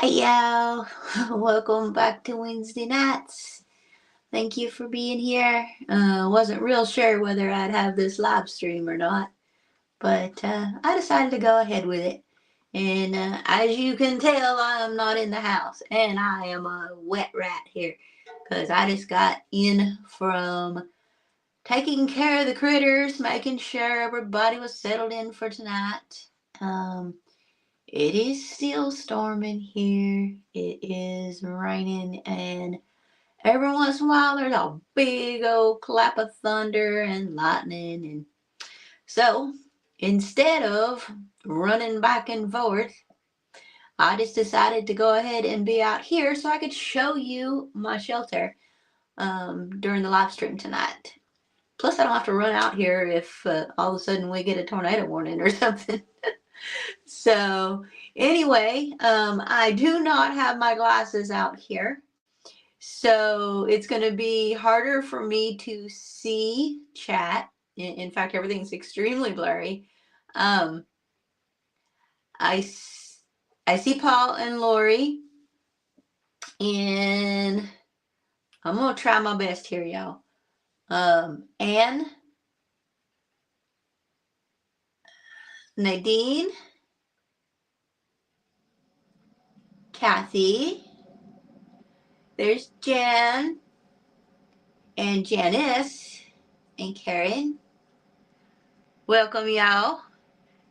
Hey y'all, welcome back to Wednesday nights. Thank you for being here. Wasn't real sure whether I'd have this live stream or not, but I decided to go ahead with it. And as you can tell, I'm not in the house, and I am a wet rat here because I just got in from taking care of the critters, making sure everybody was settled in for tonight. Um, it is still storming here. It is raining, and every once in a while there's a big old clap of thunder and lightning. And so instead of running back and forth, I just decided to go ahead and be out here so I could show you my shelter during the live stream tonight. Plus, I don't have to run out here if all of a sudden we get a tornado warning or something. So, anyway, I do not have my glasses out here. So, it's going to be harder for me to see chat. In fact, everything's extremely blurry. Um, I, I see Paul and Lori, and I'm going to try my best here, y'all. Anne, Nadine, Kathy, there's Jan, and Janice, and Karen. Welcome, y'all.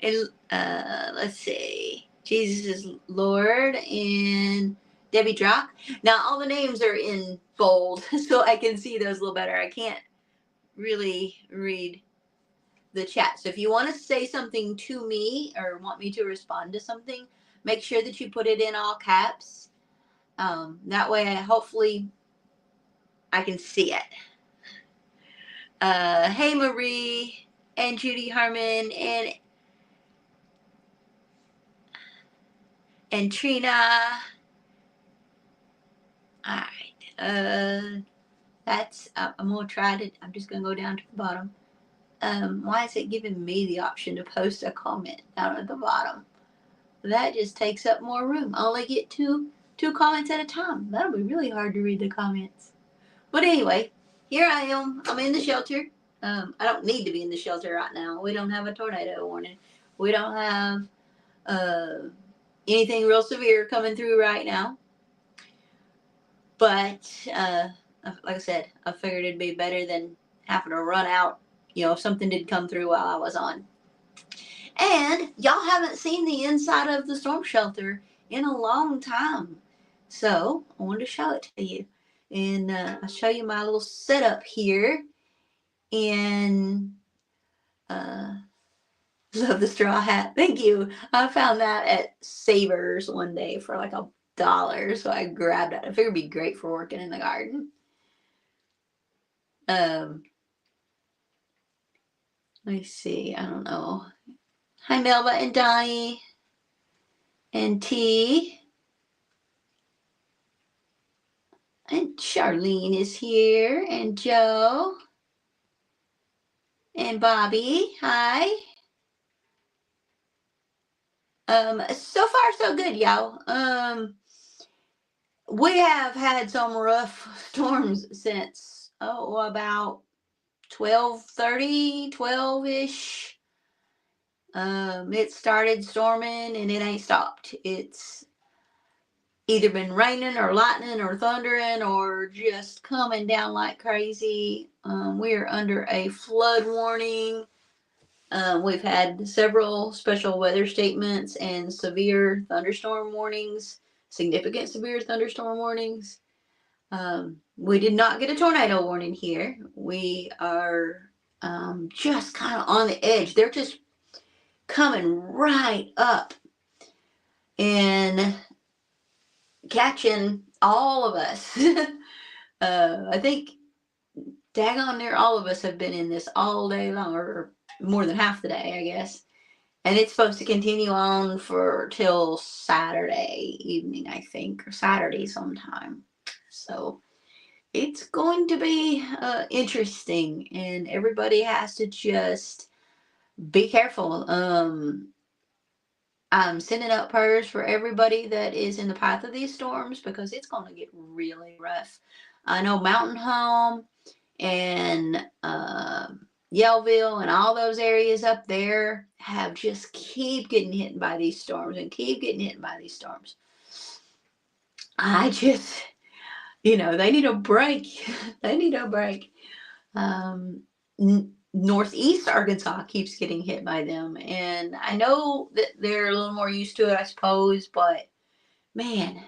And let's see, Jesus is Lord, and Debbie Drock. Now all the names are in bold, so I can see those a little better. I can't really read the chat. So if you want to say something to me or want me to respond to something, make sure that you put it in all caps. That way, hopefully, I can see it. Hey Marie and Judy Harmon and Trina. All right. I'm gonna try to. I'm just gonna go down to the bottom. Why is it giving me the option to post a comment down at the bottom? That just takes up more room. I only get two comments at a time. That'll be really hard to read the comments. But anyway, here I am. I'm in the shelter. I don't need to be in the shelter right now. We don't have a tornado warning. We don't have uh, anything real severe coming through right now. But like I said, I figured it'd be better than having to run out, if something did come through while I was on. And y'all haven't seen the inside of the storm shelter in a long time. So I wanted to show it to you. And I'll show you my little setup here. And love the straw hat. Thank you. I found that at Savers one day for like $1. So I grabbed it. I figured it'd be great for working in the garden. Um, Let me see. I don't know. Hi, Melba and Donnie and T. And Charlene is here. And Joe. And Bobby. Hi. So far so good, y'all. We have had some rough storms since about 12:30, 12-ish. It started storming and it ain't stopped. It's either been raining or lightning or thundering or just coming down like crazy. We're under a flood warning. We've had several special weather statements and severe thunderstorm warnings, significant severe thunderstorm warnings. We did not get a tornado warning here. We are just kind of on the edge. They're just coming right up and catching all of us. I think daggone near all of us have been in this all day long, or more than half the day, I guess. And it's supposed to continue on for till Saturday evening, I think, or Saturday sometime. So it's going to be interesting, and everybody has to just be careful. I'm sending up prayers for everybody that is in the path of these storms because it's going to get really rough. I know Mountain Home and Yellville and all those areas up there have just keep getting hit by these storms and keep getting hit by these storms. I just, they need a break. They need a break. Northeast Arkansas keeps getting hit by them, and I know that they're a little more used to it, I suppose, but man,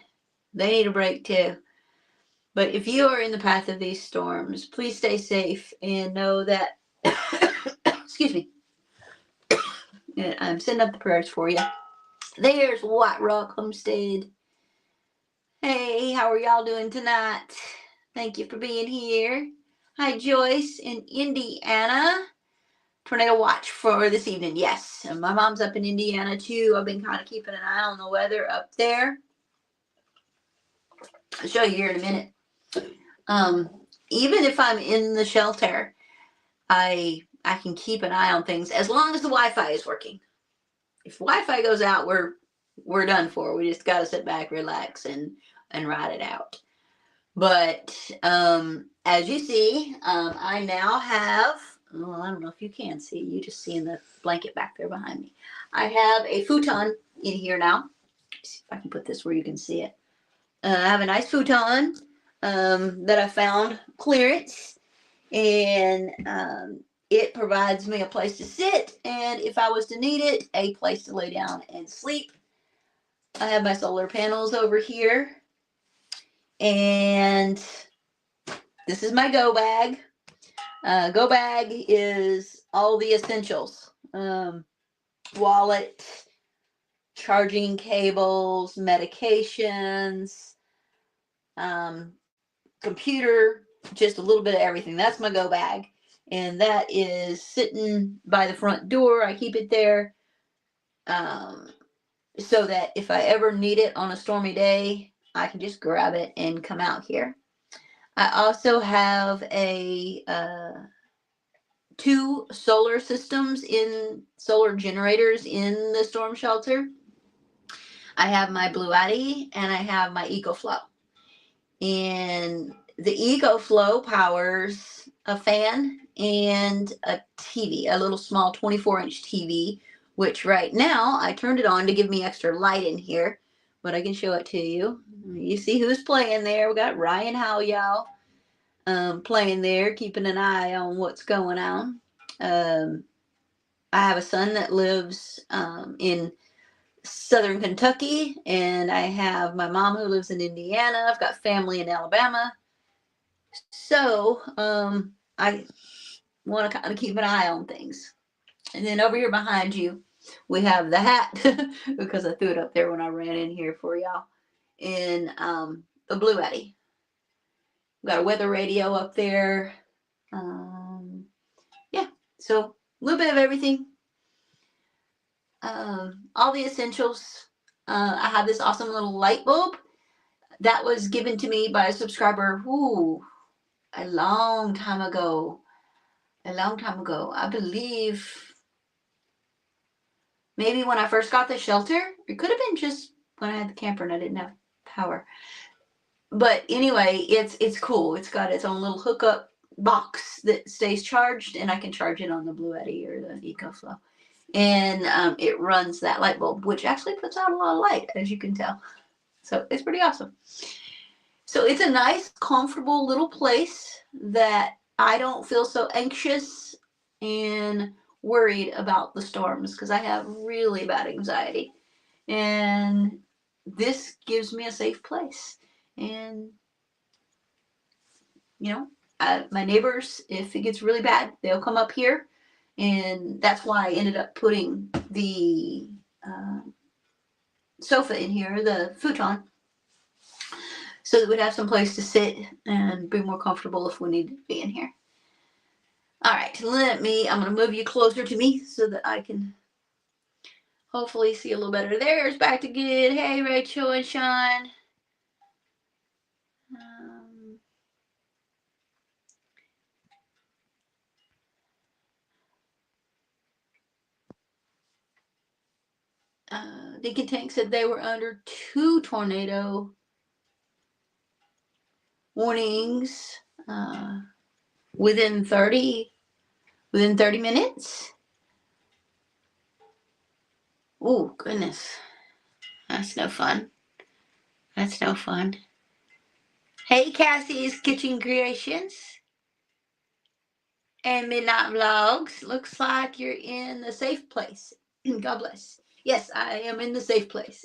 they need a break too. But if you are in the path of these storms, please stay safe and know that excuse me, I'm sending up the prayers for you. There's White Rock Homestead. Hey, how are y'all doing tonight? Thank you for being here. Hi, Joyce in Indiana. Tornado watch for this evening. Yes, and my mom's up in Indiana too. I've been kind of keeping an eye on the weather up there. I'll show you here in a minute. Even if I'm in the shelter, I can keep an eye on things as long as the Wi-Fi is working. If Wi-Fi goes out, we're done for. We just got to sit back, relax, and ride it out. But as you see, I now have, well, I don't know if you can see, you just seeing the blanket back there behind me. I have a futon in here now. Let's see if I can put this where you can see it. I have a nice futon that I found clearance, and it provides me a place to sit, and if I was to need it, a place to lay down and sleep. I have my solar panels over here, and this is my go bag. Go bag is all the essentials. Wallet, charging cables, medications, computer, just a little bit of everything. That's my go bag. And that is sitting by the front door. I keep it there so that if I ever need it on a stormy day, I can just grab it and come out here. I also have a 2 solar systems solar generators in the storm shelter. I have my Bluetti and I have my EcoFlow. And the EcoFlow powers a fan and a TV, a little small 24-inch TV, which right now I turned it on to give me extra light in here, but I can show it to you. You see who's playing there. We got Ryan Howell playing there, keeping an eye on what's going on. I have a son that lives in southern Kentucky, and I have my mom who lives in Indiana. I've got family in Alabama. So I want to kind of keep an eye on things. And then over here behind you, we have the hat because I threw it up there when I ran in here for y'all. And the Bluetti. We've got a weather radio up there. Yeah, so a little bit of everything. All the essentials. I have this awesome little light bulb that was given to me by a subscriber a long time ago. I believe maybe when I first got the shelter. It could have been just when I had the camper and I didn't have power. But anyway, it's cool. It's got its own little hookup box that stays charged, and I can charge it on the Bluetti or the EcoFlow. And it runs that light bulb, which actually puts out a lot of light, as you can tell. So it's pretty awesome. So it's a nice, comfortable little place that I don't feel so anxious and worried about the storms because I have really bad anxiety. And this gives me a safe place. And, my neighbors, if it gets really bad, they'll come up here. And that's why I ended up putting the sofa in here, the futon, so that we'd have some place to sit and be more comfortable if we needed to be in here. All right, I'm going to move you closer to me so that I can hopefully see a little better. There's back to good. Hey, Rachel and Sean. Deacon Tank said they were under 2 tornado warnings within 30 minutes. Oh, goodness. That's no fun. That's no fun. Hey, Cassie's Kitchen Creations and Midnight Vlogs. Looks like you're in the safe place. God bless. Yes, I am in the safe place.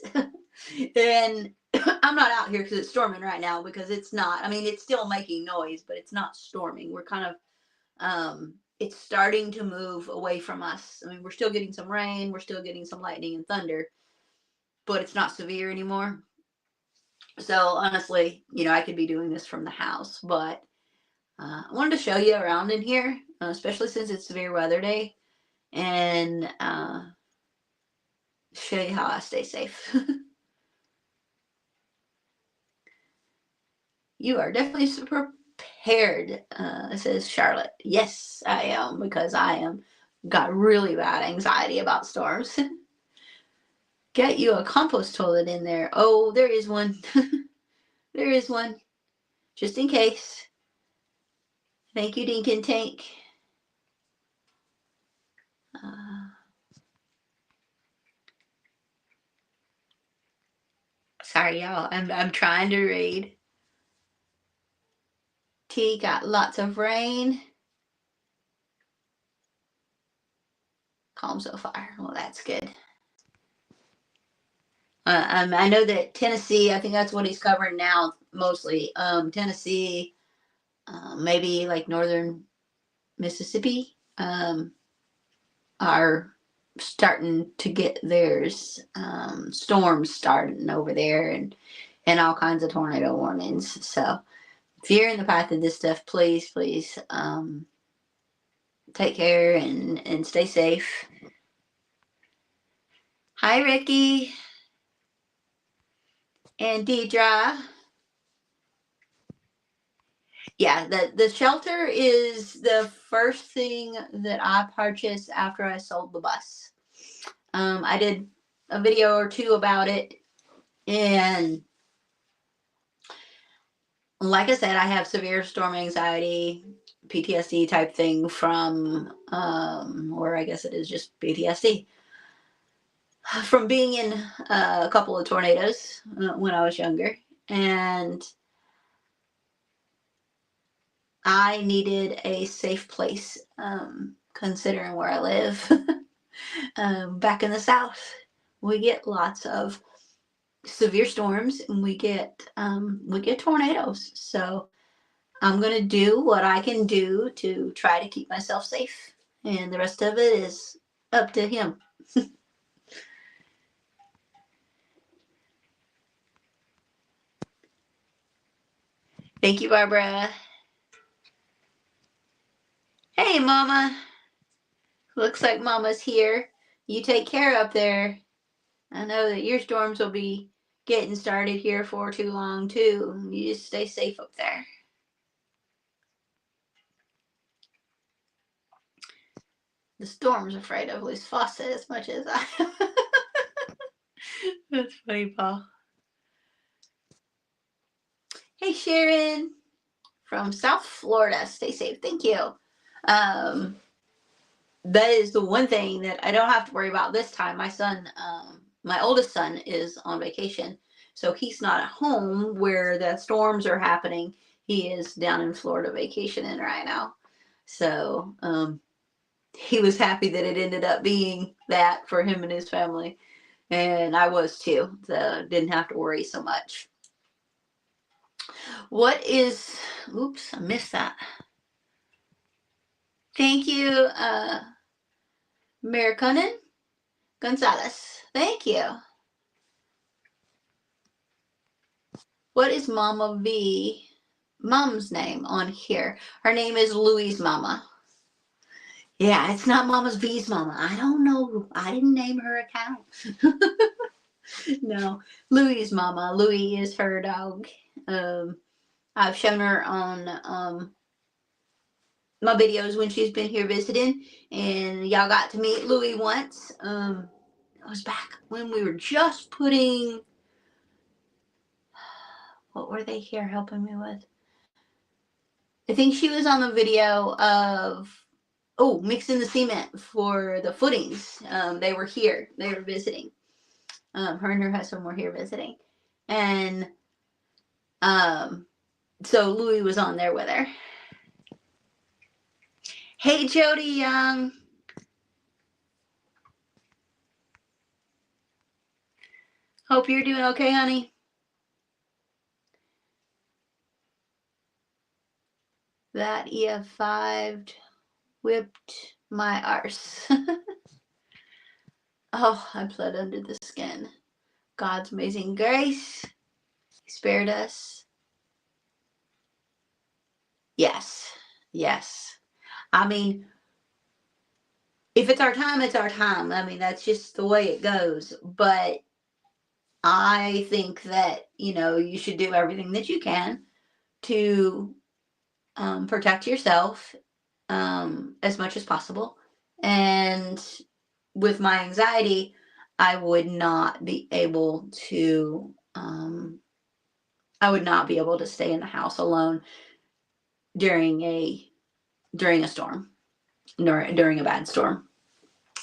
And I'm not out here because it's storming right now, because it's not. I mean, it's still making noise, but it's not storming. We're kind of, it's starting to move away from us. I mean, we're still getting some rain. We're still getting some lightning and thunder, but it's not severe anymore. So honestly, I could be doing this from the house, but I wanted to show you around in here, especially since it's severe weather day, and show you how I stay safe. You are definitely super prepared, says Charlotte. Yes, I am, because I got really bad anxiety about storms. Get you a compost toilet in there. Oh, there is one. There is one, just in case. Thank you, Dinkin Tank. Sorry, y'all. I'm trying to read. T got lots of rain. Calm so far. Well, that's good. I know that Tennessee, I think that's what he's covering now, mostly. Tennessee, maybe like northern Mississippi, are starting to get theirs. Storms starting over there, and all kinds of tornado warnings. So if you're in the path of this stuff, please, take care and stay safe. Hi, Ricky and Deidre. Yeah, the shelter is the first thing that I purchased after I sold the bus. I did a video or two about it, and like I said, I have severe storm anxiety, PTSD type thing from, or I guess it is just PTSD, from being in a couple of tornadoes when I was younger, and I needed a safe place, considering where I live. Back in the South, we get lots of severe storms, and we get tornadoes. So I'm gonna do what I can do to try to keep myself safe, and the rest of it is up to him. Thank you, Barbara. Hey, Mama. Looks like Mama's here. You take care up there. I know that your storms will be getting started here for too long, too. You just stay safe up there. The storm's afraid of Luce Fawcett as much as I am. That's funny, Paul. Hey, Sharon from South Florida. Stay safe. Thank you. That is the one thing that I don't have to worry about this time. My son, my oldest son, is on vacation, so he's not at home where the storms are happening. He is down in Florida vacationing right now. So he was happy that it ended up being that for him and his family. And I was too, so didn't have to worry so much. What is, oops, I missed that. Thank you, Mayor Cunnan Gonzalez. Thank you. What is Mama V, Mom's name on here? Her name is Louie's Mama. Yeah, it's not Mama's V's Mama. I don't know. I didn't name her account. No, Louie's Mama. Louie is her dog. I've shown her on my videos when she's been here visiting, and y'all got to meet Louie once. it was back when we were just putting, what were they here helping me with? I think she was on the video of, mixing the cement for the footings. They were here. They were visiting. Her and her husband were here visiting. And so Louie was on there with her. Hey, Jody Young. Hope you're doing okay, honey. That EF5 whipped my arse. Oh, I bled under the skin. God's amazing grace. He spared us. Yes. Yes. I mean, if it's our time, it's our time. I mean, that's just the way it goes. But I think that, you should do everything that you can to protect yourself as much as possible. And with my anxiety, I would not be able to stay in the house alone during a storm, during a bad storm.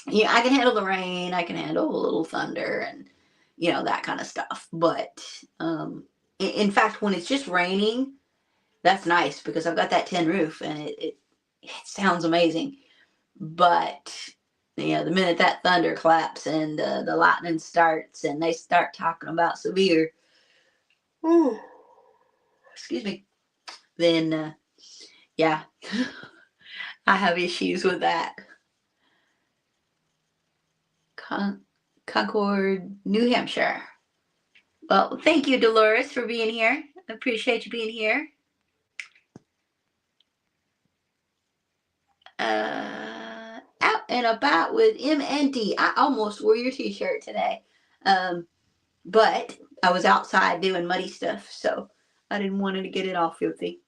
I can handle the rain, I can handle a little thunder and that kind of stuff. But in fact, when it's just raining, that's nice because I've got that tin roof and it sounds amazing. But the minute that thunder claps and the lightning starts and they start talking about severe, excuse me, then yeah, I have issues with that. Concord, New Hampshire. Well, thank you, Dolores, for being here. I appreciate you being here. Out and about with MND. I almost wore your t-shirt today. But I was outside doing muddy stuff, so I didn't want to get it all filthy.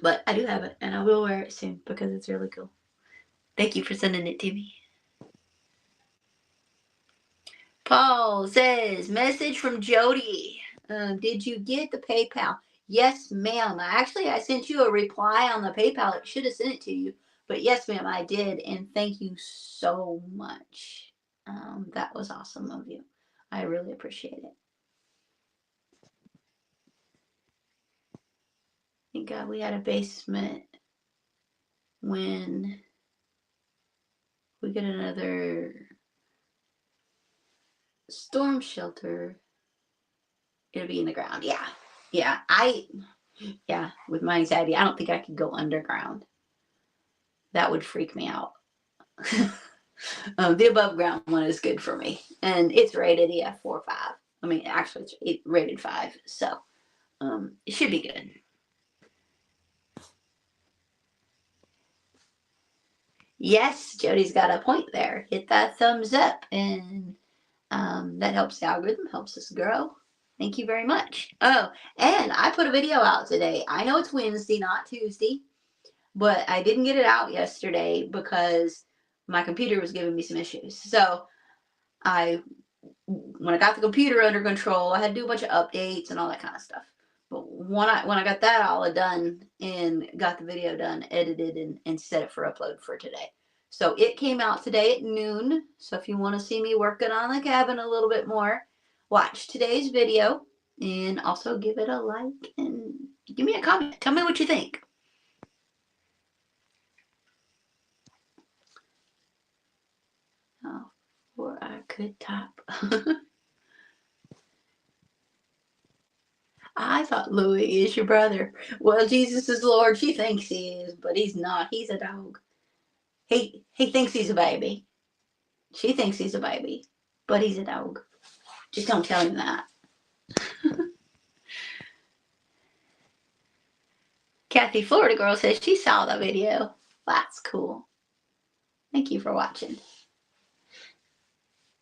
But I do have it, and I will wear it soon because it's really cool. Thank you for sending it to me. Paul says, message from Jody. Did you get the PayPal? Yes, ma'am. I sent you a reply on the PayPal. It should have sent it to you. But yes, ma'am, I did. And thank you so much. That was awesome of you. I really appreciate it. Thank God we had a basement when we get another storm shelter. It'll be in the ground. Yeah. With my anxiety, I don't think I could go underground. That would freak me out. The above ground one is good for me. And it's rated EF4 or 5. I mean, actually, it's rated 5. So it should be good. Yes, Jody's got a point there. Hit that thumbs up. And that helps the algorithm, helps us grow. Thank you very much. Oh, and I put a video out today. I know it's Wednesday, not Tuesday, but I didn't get it out yesterday because my computer was giving me some issues. So when I got the computer under control, I had to do a bunch of updates and all that kind of stuff. But when I got that all done and got the video done, edited and set it for upload for today. So it came out today at noon. So if you want to see me working on the cabin a little bit more, watch today's video and also give it a like and give me a comment. Tell me what you think. Oh, or I could top. I thought Louis is your brother. Well, Jesus is Lord. She thinks he is, but he's not. He's a dog. He thinks he's a baby. She thinks he's a baby, but he's a dog. Just don't tell him that. Kathy, Florida girl, says she saw the video. That's cool. Thank you for watching.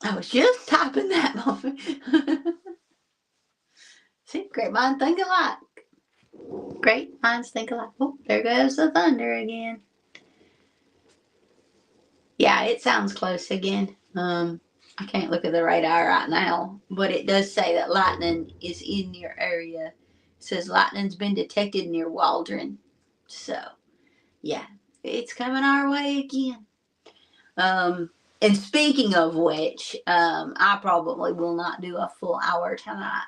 I was just typing that moment. See, great minds think alike. Great minds think alike. Oh, there goes the thunder again. Yeah, it sounds close again. I can't look at the radar right now, but it does say that lightning is in your area. It says lightning's been detected near Waldron. So, yeah, it's coming our way again. And speaking of which, I probably will not do a full hour tonight.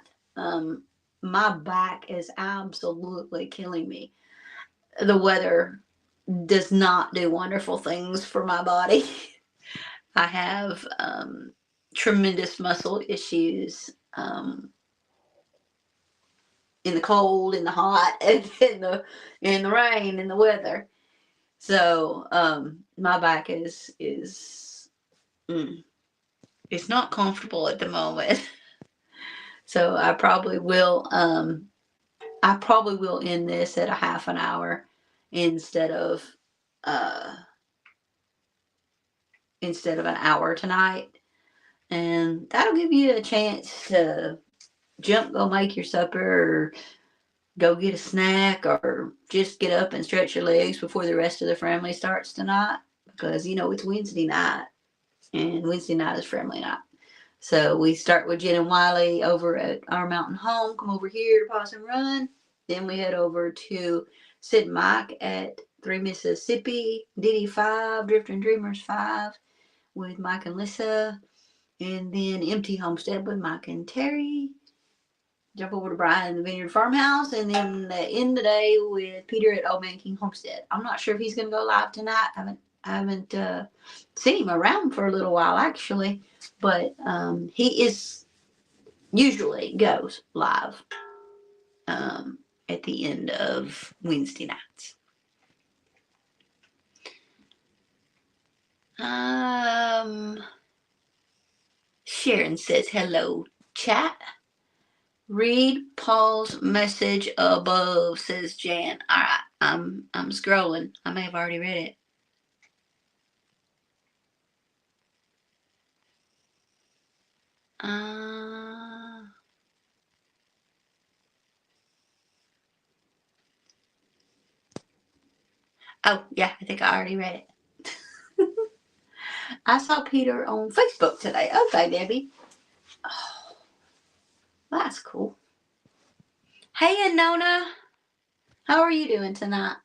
My back is absolutely killing me. The weather does not do wonderful things for my body. I have tremendous muscle issues in the cold, in the hot, and in the rain, in the weather. So my back is it's not comfortable at the moment. So I probably will end this at a half an hour instead of uh instead of an hour tonight. And that'll give you a chance to jump, go make your supper, or go get a snack, or just get up and stretch your legs before the rest of the family starts tonight. Because, it's Wednesday night, and Wednesday night is family night. So we start with Jen and Wiley over at our mountain home. Come over here to Possum Run. Then we head over to Sid and Mike at 3 Mississippi, Diddy 5, Drifter and Dreamers 5 with Mike and Lissa. And then Empty Homestead with Mike and Terry. Jump over to Brian and the Vineyard Farmhouse, and then end the day with Peter at Old Man King Homestead. I'm not sure if he's going to go live tonight. I haven't seen him around for a little while, actually, but he is usually goes live at the end of Wednesday nights. Sharon says hello, chat. Read Paul's message above, says Jan. All right, I'm scrolling. I may have already read it. Oh, yeah, I think I already read it. I saw Peter on Facebook today. Okay, Debbie. Oh, that's cool. Hey, Anona. How are you doing tonight?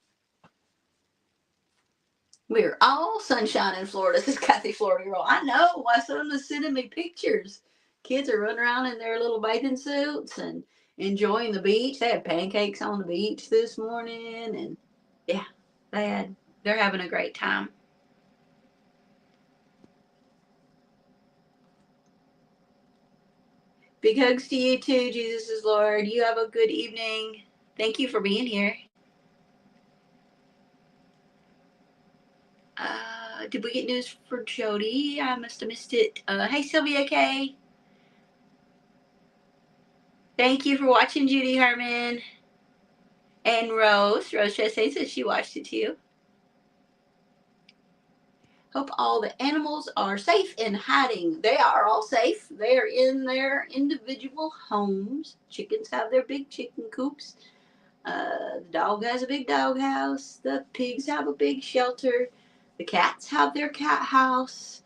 We're all sunshine in Florida. This is Kathy Florida Girl. I know. My son was sending me pictures. Kids are running around in their little bathing suits and enjoying the beach. They had pancakes on the beach this morning, and yeah, they're having a great time. Big hugs to you too, Jesus is Lord. You have a good evening. Thank you for being here. Did we get news for Jody? I must have missed it. Hey, Sylvia K. Thank you for watching, Judy Herman. And Rose just says she watched it too. Hope all the animals are safe and hiding. They are all safe. They are in their individual homes. Chickens have their big chicken coops. The dog has a big dog house. The pigs have a big shelter. The cats have their cat house.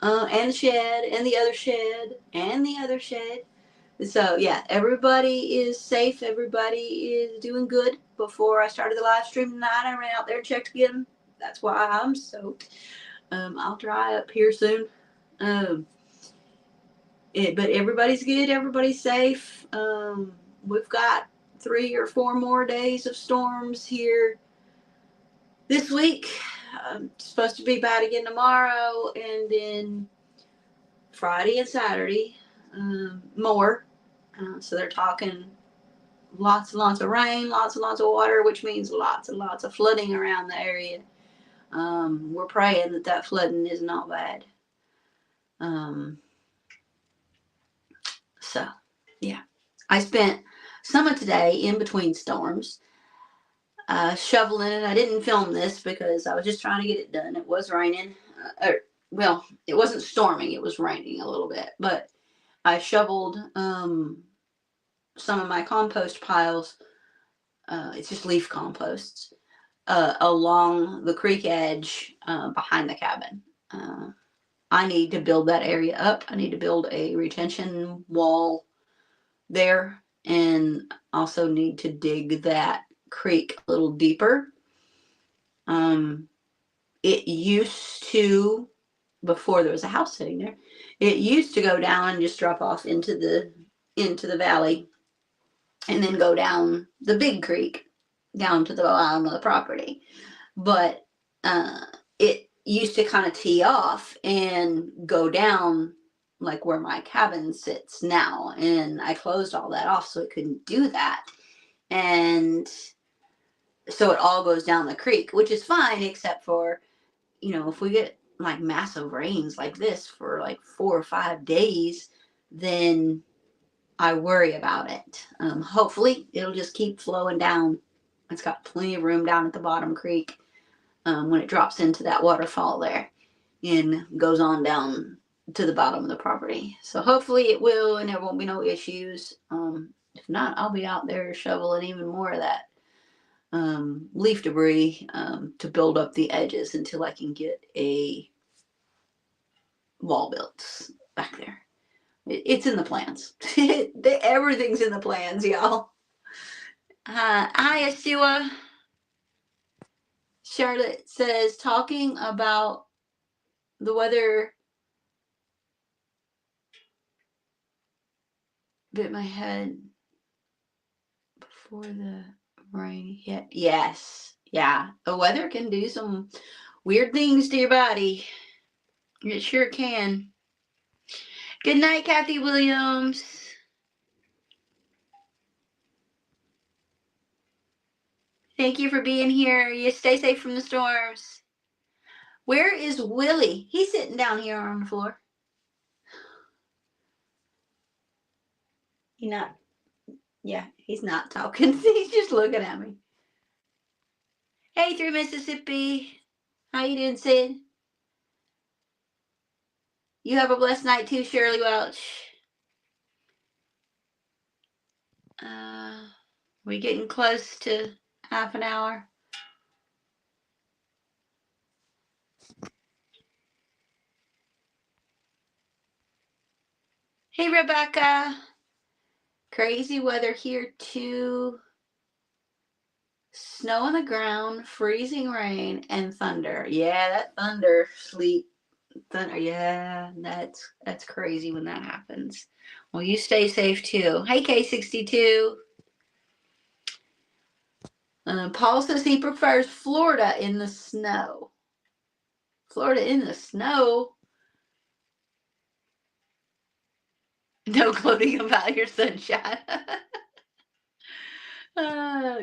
And the shed, and the other shed, and the other shed. So, yeah, everybody is safe. Everybody is doing good. Before I started the live stream tonight, I ran out there and checked again. That's why I'm soaked. I'll dry up here soon. But everybody's good. Everybody's safe. We've got 3 or 4 more days of storms here this week. Supposed to be bad again tomorrow, and then Friday and Saturday more. So they're talking lots and lots of rain, lots and lots of water, which means lots and lots of flooding around the area. We're praying that flooding is not bad. So, yeah. I spent some of today in between storms shoveling. I didn't film this because I was just trying to get it done. It was raining. Well, it wasn't storming. It was raining a little bit. But I shoveled some of my compost piles. It's just leaf composts. Along the creek edge behind the cabin. I need to build that area up. I need to build a retention wall there, and also need to dig that creek a little deeper. It used to, before there was a house sitting there, it used to go down and just drop off into the valley, and then go down the big creek down to the bottom of the property. But it used to kind of tee off and go down like where my cabin sits now, and I closed all that off so it couldn't do that. And so it all goes down the creek, which is fine, except for, if we get like massive rains like this for like 4 or 5 days, then I worry about it. Hopefully it'll just keep flowing down. It's got plenty of room down at the bottom creek, when it drops into that waterfall there and goes on down to the bottom of the property. So hopefully it will, and there won't be no issues. If not, I'll be out there shoveling even more of that leaf debris, to build up the edges until I can get a wall built back there. It's in the plans. Everything's in the plans, y'all. Hi, Ashua. Charlotte says, talking about the weather bit my head before the rain hit. Yes. Yeah. The weather can do some weird things to your body. It sure can. Good night, Kathy Williams. Thank you for being here. You stay safe from the storms. Where is Willie? He's sitting down here on the floor. He's not talking. He's just looking at me. Hey, through Mississippi. How you doing, Sid? You have a blessed night too, Shirley Welch. We're getting close to half an hour. Hey, Rebecca. Crazy weather here too. Snow on the ground, freezing rain, and thunder. Yeah, that thunder, sleet, thunder. Yeah, that's crazy when that happens. Well, you stay safe too. Hey, K62. Paul says he prefers Florida in the snow. Florida in the snow? No gloating about your sunshine.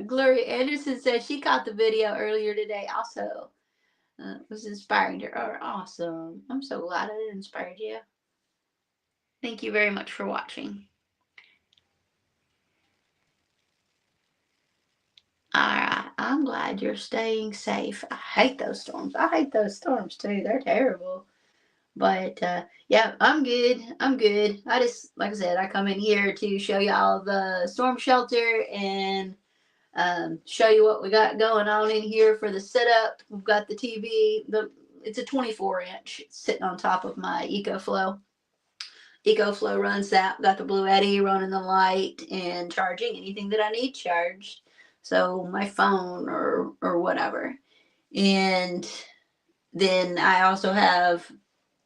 Gloria Anderson says she caught the video earlier today. Also, was inspiring to her. Awesome. I'm so glad it inspired you. Thank you very much for watching. Alright, I'm glad you're staying safe. I hate those storms. I hate those storms too. They're terrible. But yeah, I'm good. I'm good. I just, like I said, I come in here to show y'all the storm shelter and show you what we got going on in here for the setup. We've got the TV. It's a 24-inch sitting on top of my EcoFlow. EcoFlow runs that. Got the Bluetti running the light and charging anything that I need charged. So my phone or whatever. And then I also have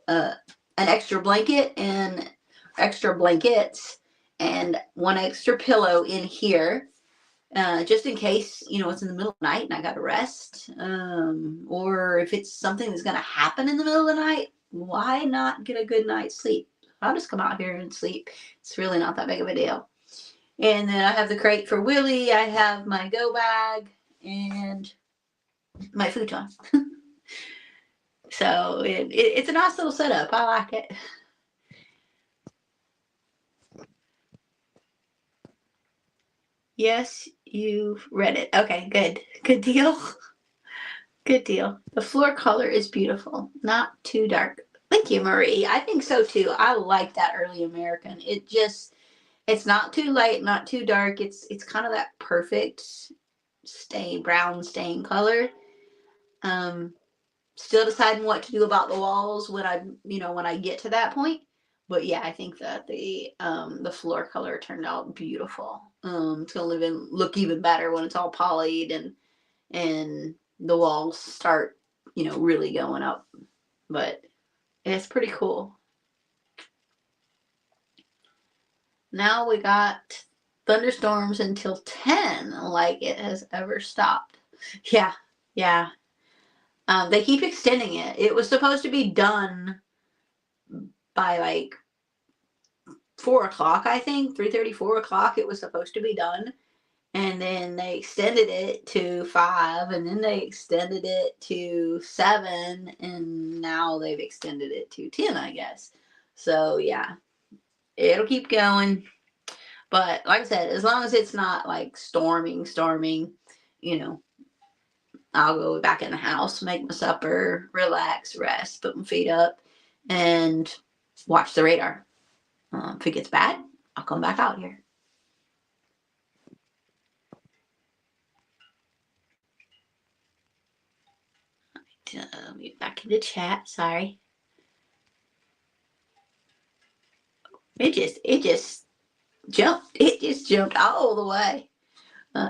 an extra blanket and extra blankets and one extra pillow in here, just in case, it's in the middle of the night and I got to rest, or if it's something that's going to happen in the middle of the night, why not get a good night's sleep? I'll just come out here and sleep. It's really not that big of a deal. And then I have the crate for Willie. I have my go bag and my futon. So it's a nice little setup. I like it. Yes, you've read it. Okay, good. Good deal. Good deal. The floor color is beautiful. Not too dark. Thank you, Marie. I think so too. I like that early American. It's not too light, not too dark. It's kind of that perfect brown stain color. Still deciding what to do about the walls when I get to that point. But yeah, I think that the floor color turned out beautiful. It's gonna look even better when it's all polyed and the walls start, really going up. But it's pretty cool. Now we got thunderstorms until 10, like it has ever stopped. Yeah, yeah. They keep extending it. It was supposed to be done by like 4 o'clock, I think, 3:30, 4 o'clock. It was supposed to be done, and then they extended it to 5, and then they extended it to 7, and now they've extended it to 10, I guess. So yeah, it'll keep going. But like I said, as long as it's not like storming, you know, I'll go back in the house, make my supper, relax, rest, put my feet up, and watch the radar. If it gets bad, I'll come back out here. Get back in the chat. Sorry. It just jumped. It just jumped all the way.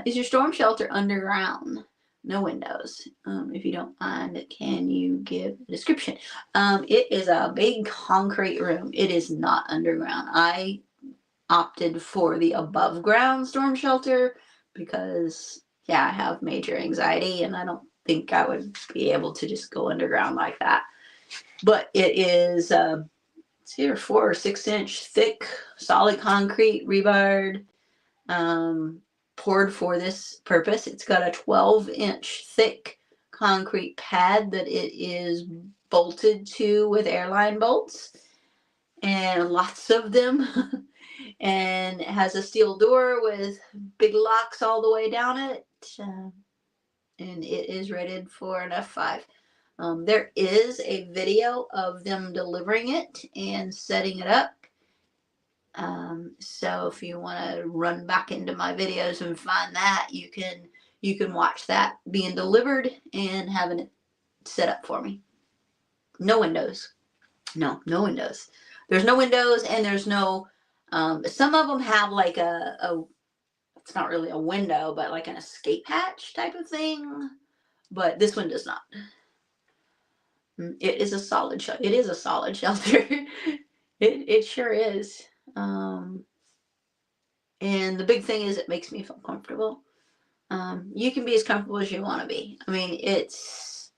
Is your storm shelter underground? No windows. If you don't mind, can you give a description? It is a big concrete room. It is not underground. I opted for the above ground storm shelter because, yeah, I have major anxiety and I don't think I would be able to just go underground like that. But it is it's either 4 or 6 inch thick solid concrete rebarred, poured for this purpose. It's got a 12-inch thick concrete pad that it is bolted to with airline bolts, and lots of them. And it has a steel door with big locks all the way down it, and it is rated for an F5. There is a video of them delivering it and setting it up. So if you want to run back into my videos and find that, you can watch that being delivered and having it set up for me. No windows. No windows. There's no windows, and there's no. Some of them have like it's not really a window, but like an escape hatch type of thing. But this one does not. It is a solid shelter. It is a solid shelter. it sure is. And the big thing is it makes me feel comfortable. You can be as comfortable as you want to be. I mean, it's.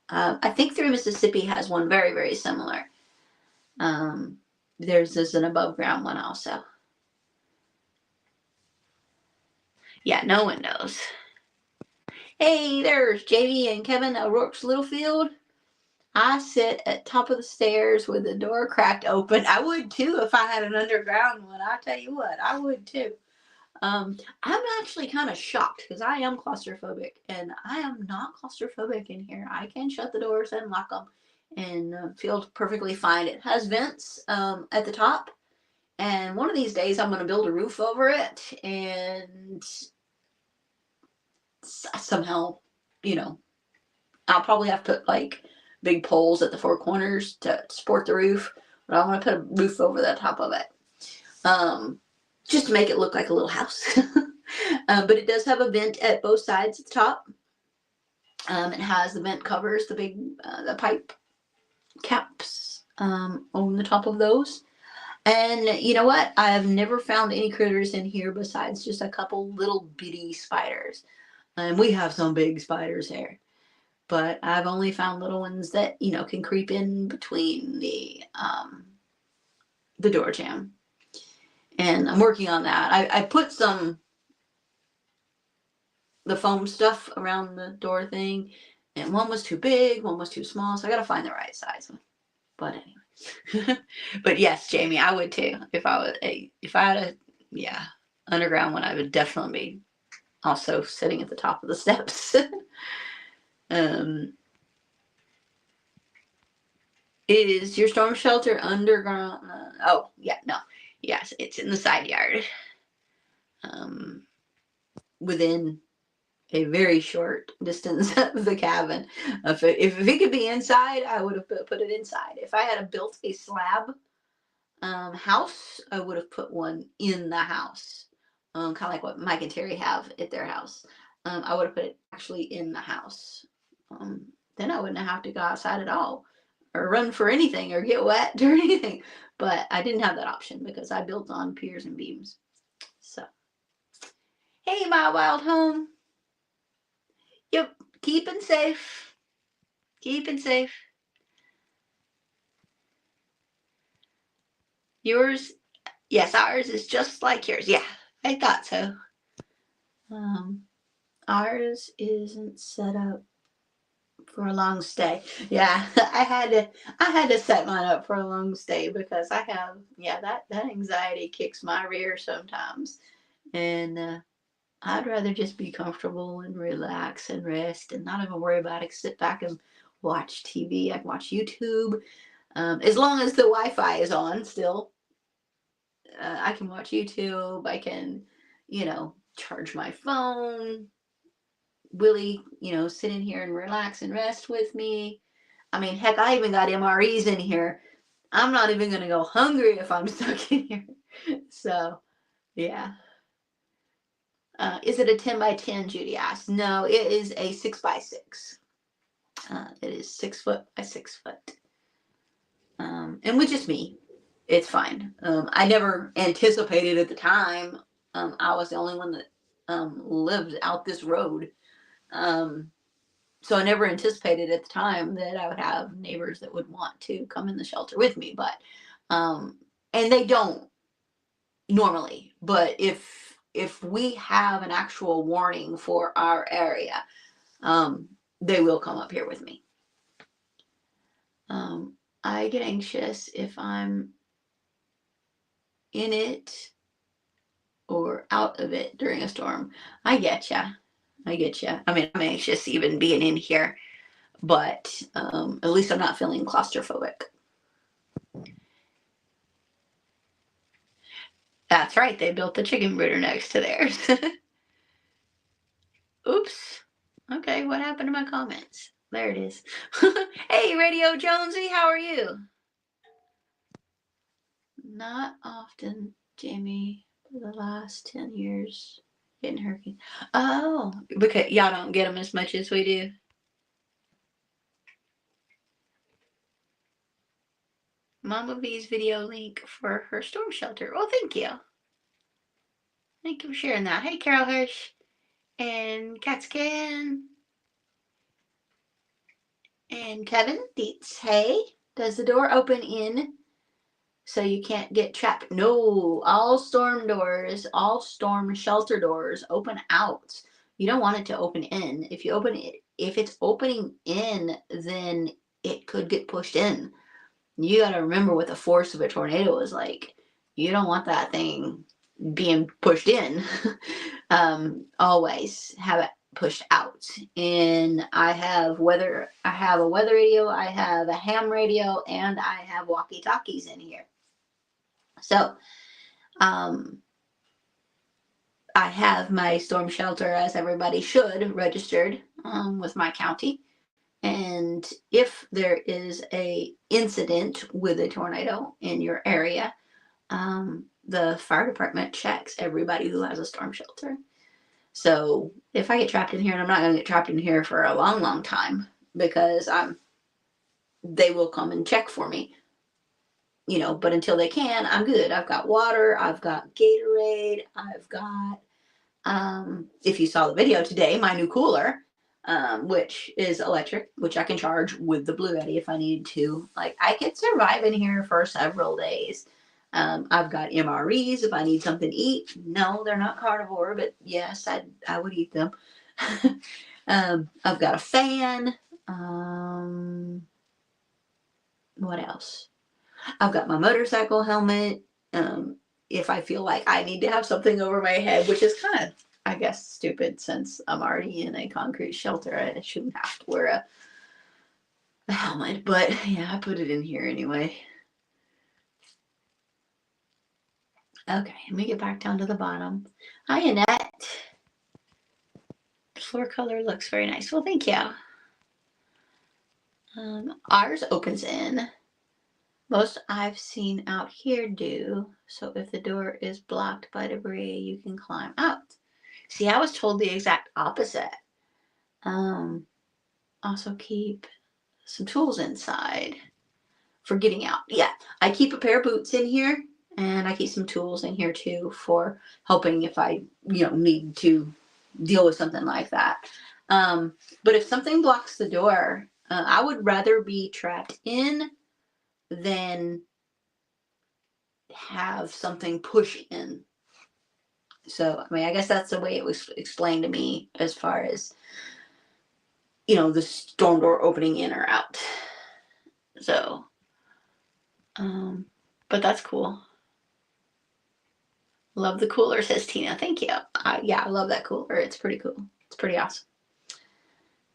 I think 3 Mississippi has one very, very similar. There's an above ground one also. Yeah, no windows. Hey, there's Jamie and Kevin O'Rourke's Littlefield. I sit at top of the stairs with the door cracked open. I would too if I had an underground one. I tell you what, I would too. I'm actually kind of shocked because I am claustrophobic, and I am not claustrophobic in here. I can shut the doors and lock them and feel perfectly fine. It has vents at the top, and one of these days I'm going to build a roof over it and somehow, I'll probably have to put like big poles at the 4 corners to support the roof, but I want to put a roof over the top of it. Just to make it look like a little house. But it does have a vent at both sides at the top. It has the vent covers, the big the pipe caps on the top of those. And you know what? I have never found any critters in here besides just a couple little bitty spiders. And we have some big spiders here. But I've only found little ones that, can creep in between the door jamb. And I'm working on that. I put the foam stuff around the door thing, and one was too big, one was too small, so I gotta find the right size one. But anyway. But yes, Jamie, I would too. If I had a underground one, I would definitely be also sitting at the top of the steps. Is your storm shelter underground? Yes, it's in the side yard. Within a very short distance of the cabin. If it could be inside, I would have put it inside. If I had built a slab house, I would have put one in the house, kind of like what Mike and Terry have at their house. I would have put it actually in the house. Um, then I wouldn't have to go outside at all, or run for anything, or get wet or anything. But I didn't have that option because I built on piers and beams. So, hey, my wild home. Yep, keeping safe. Keeping safe. Yours, yes, ours is just like yours. Yeah, I thought so. Um, Ours isn't set up for a long stay. Yeah, I had to set mine up for a long stay because I have, yeah, that anxiety kicks my rear sometimes, and I'd rather just be comfortable and relax and rest and not even worry about it. Sit back and watch TV. I can watch YouTube, as long as the Wi-Fi is on still. I can watch YouTube. I can, charge my phone. Willie, sit in here and relax and rest with me. I mean, heck, I even got MREs in here. I'm not even going to go hungry if I'm stuck in here. So, yeah. Is it a 10 by 10, Judy asked? No, it is a 6 by 6. It is 6 foot by 6 foot. And with just me, it's fine. I never anticipated at the time. I was the only one that lived out this road. So I never anticipated at the time that I would have neighbors that would want to come in the shelter with me, but and they don't normally. But if we have an actual warning for our area, they will come up here with me. I get anxious if I'm in it or out of it during a storm. I get ya. I get ya. I mean, I'm anxious even being in here, but at least I'm not feeling claustrophobic. That's right, they built the chicken brooder next to theirs. Oops. Okay, what happened to my comments? There it is. Hey, Radio Jonesy, how are you? Not often, Jamie, for the last 10 years. Getting hurricane. Oh, because y'all don't get them as much as we do. Mama V's video link for her storm shelter. Well, thank you. Thank you for sharing that. Hey, Carol Hirsch and Catscan and Kevin Dietz. Hey, does the door open in so you can't get trapped? No, all storm doors, all storm shelter doors open out. You don't want it to open in. If it's opening in, then it could get pushed in. You got to remember what the force of a tornado is like. You don't want that thing being pushed in. Always have it pushed out. And I have a weather radio, I have a ham radio, and I have walkie talkies in here. So I have my storm shelter, as everybody should, registered with my county. And if there is a incident with a tornado in your area, the fire department checks everybody who has a storm shelter. So if I get trapped in here, and I'm not going to get trapped in here for a long, long time, because they will come and check for me. But until they can, I'm good. I've got water, I've got Gatorade, I've got, if you saw the video today, my new cooler, which is electric, which I can charge with the Bluetti if I need to. Like, I could survive in here for several days. I've got MREs if I need something to eat. No, they're not carnivore, but yes, I would eat them. I've got a fan. What else? I've got my motorcycle helmet. If I feel like I need to have something over my head, which is kind of, I guess, stupid since I'm already in a concrete shelter. I shouldn't have to wear a helmet, but yeah, I put it in here anyway. Okay, let me get back down to the bottom. Hi, Annette. floor color looks very nice. Well, thank you. Ours opens in. Most I've seen out here do. So if the door is blocked by debris, you can climb out. See, I was told the exact opposite. Also keep some tools inside for getting out. Yeah, I keep a pair of boots in here, and I keep some tools in here too for helping if I, need to deal with something like that. But if something blocks the door, I would rather be trapped in than have something push in. So, I mean, I guess that's the way it was explained to me as far as, the storm door opening in or out. So, but that's cool. Love the cooler, says Tina. Thank you. Yeah, I love that cooler. It's pretty cool. It's pretty awesome.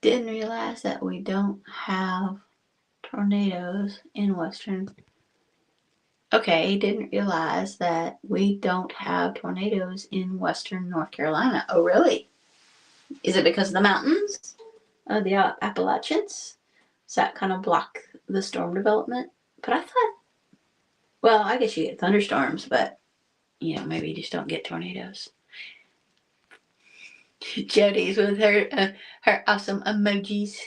Didn't realize that we don't have tornadoes in Western. Okay, didn't realize that we don't have tornadoes in Western North Carolina. Oh, really? Is it because of the mountains? The Appalachians? Does that kind of block the storm development? But I thought, well, I guess you get thunderstorms, but maybe you just don't get tornadoes. Jody's with her awesome emojis.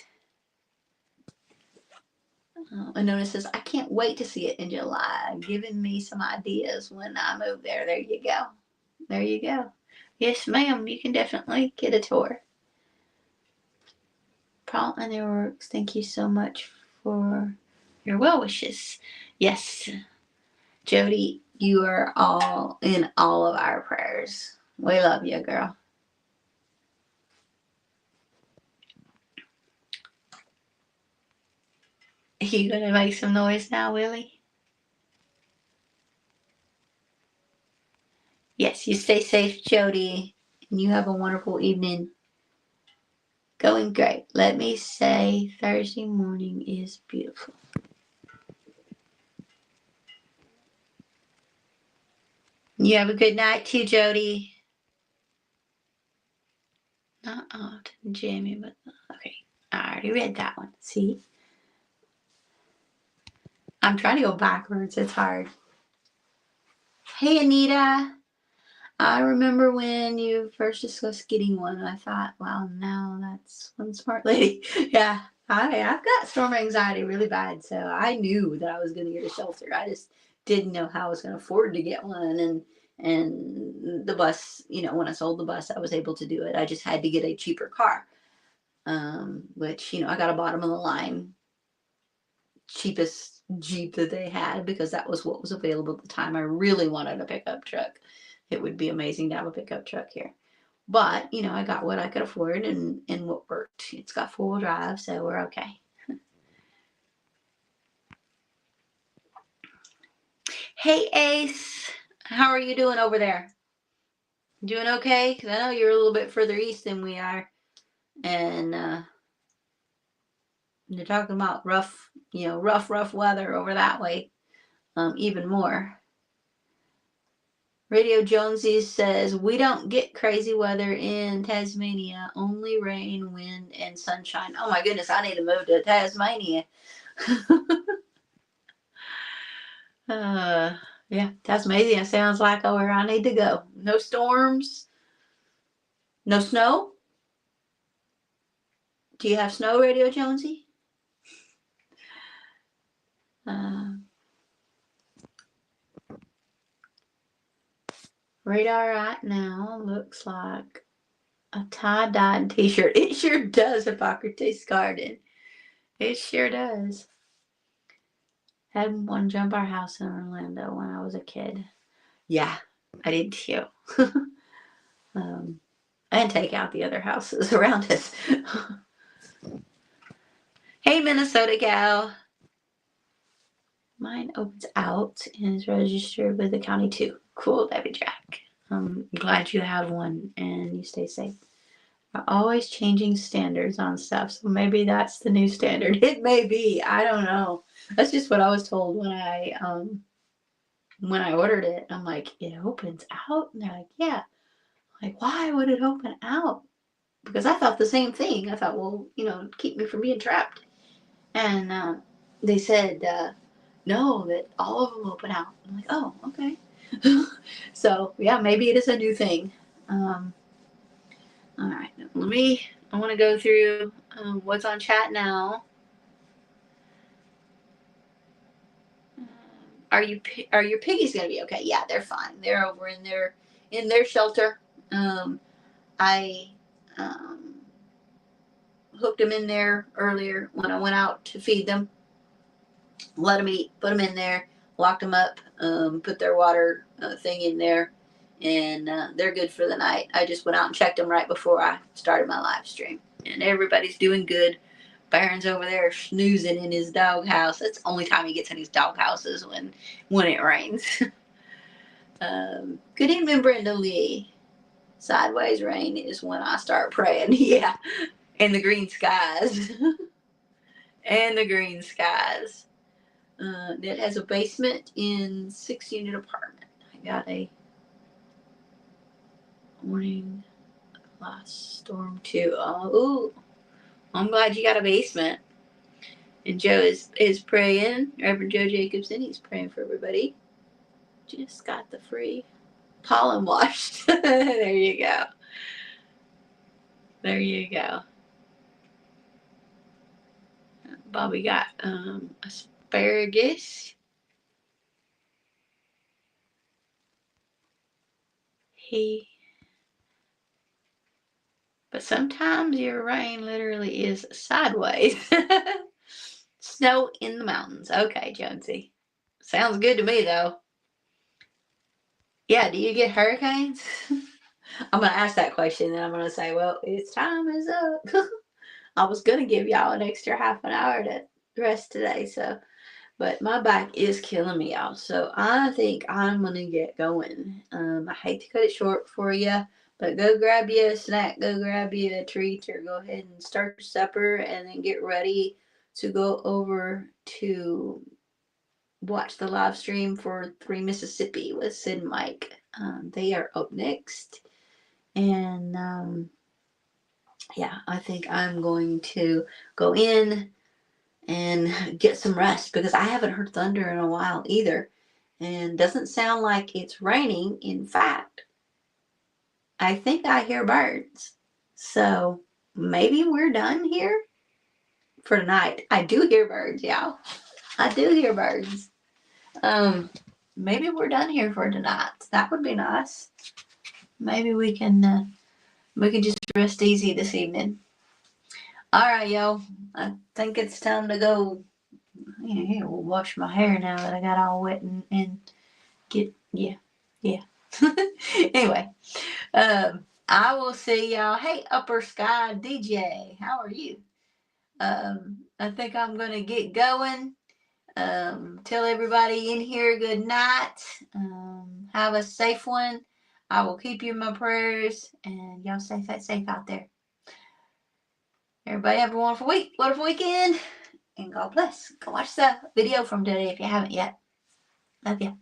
Anona says, I can't wait to see it in July. Giving me some ideas when I move there. There you go. There you go. Yes, ma'am. You can definitely get a tour. Paul and their works. Thank you so much for your well wishes. Yes, Jody, you are all in all of our prayers. We love you, girl. Are you gonna make some noise now, Willie? Yes, you stay safe, Jody, and you have a wonderful evening. Going great. Let me say Thursday morning is beautiful. You have a good night too, Jody. Not often jamming, but okay. I already read that one. See? I'm trying to go backwards. It's hard. Hey, Anita. I remember when you first discussed getting one. I thought, wow, now that's one smart lady. Yeah, I've got storm anxiety really bad, so I knew that I was going to get a shelter. I just didn't know how I was going to afford to get one. And the bus, when I sold the bus, I was able to do it. I just had to get a cheaper car, which, I got a bottom of the line, cheapest Jeep that they had because that was what was available at the time. I really wanted a pickup truck. It would be amazing to have a pickup truck here. But, I got what I could afford and what worked. It's got 4-wheel drive, so we're okay. Hey, Ace. How are you doing over there? Doing okay? Because I know you're a little bit further east than we are. And you're talking about rough weather over that way. Even more. Radio Jonesy says, we don't get crazy weather in Tasmania, only rain, wind, and sunshine. Oh my goodness, I need to move to Tasmania. Yeah, Tasmania sounds like where I need to go. No storms, no snow. Do you have snow, Radio Jonesy? Radar right now looks like a tie-dyed t-shirt. It sure does, Hippocrates Garden. It sure does. Had one jump our house in Orlando when I was a kid. Yeah, I did too. And take out the other houses around us. Hey, Minnesota gal. Mine opens out and is registered with the county too. Cool, Debbie Jack. I'm glad you have one and you stay safe. We're always changing standards on stuff, so maybe that's the new standard. It may be. I don't know. That's just what I was told when I ordered it. I'm like, it opens out, and they're like, yeah. I'm like, why would it open out? because I thought the same thing. I thought, well, keep me from being trapped. And they said, no, that all of them open out. I'm like, oh, okay. So, yeah, maybe it is a new thing. All right, I want to go through what's on chat now. Are your piggies gonna be okay? Yeah, they're fine. They're over in their shelter. I hooked them in there earlier when I went out to feed them. Let them eat. Put them in there. Locked them up. Put their water thing in there, and they're good for the night. I just went out and checked them right before I started my live stream, and everybody's doing good. Baron's over there snoozing in his doghouse. That's the only time he gets in his doghouse is when it rains. Good evening, Brenda Lee. Sideways rain is when I start praying. Yeah, and the green skies. And the green skies. That has a basement in 6-unit apartment. I got a warning last storm too. Ooh, I'm glad you got a basement. And Joe is praying. Reverend Joe Jacobson, he's praying for everybody. Just got the free pollen washed. There you go. There you go. Bobby got asparagus. But sometimes your rain literally is sideways. Snow in the mountains. Okay, Jonesy. Sounds good to me, though. Yeah, do you get hurricanes? I'm going to ask that question, and I'm going to say, well, its time is up. I was going to give y'all an extra half an hour to rest today, but my back is killing me, y'all. So I think I'm going to get going. I hate to cut it short for you, but go grab you a snack, go grab you a treat, or go ahead and start your supper, and then get ready to go over to watch the live stream for Three Mississippi with Sid and Mike. They are up next. And yeah, I think I'm going to go in and get some rest because I haven't heard thunder in a while either. And doesn't sound like it's raining. In fact, I think I hear birds. So maybe we're done here for tonight. I do hear birds, y'all. I do hear birds. Maybe we're done here for tonight. That would be nice. Maybe we can just rest easy this evening. All right, y'all. I think it's time to go. We'll wash my hair now that I got all wet and get yeah. Anyway, I will see y'all. Hey, Upper Sky DJ, how are you? I think I'm gonna get going. Tell everybody in here good night. Have a safe one. I will keep you in my prayers, and y'all stay safe out there. Everybody have a wonderful week, wonderful weekend, and God bless. Go watch the video from today if you haven't yet. Love you.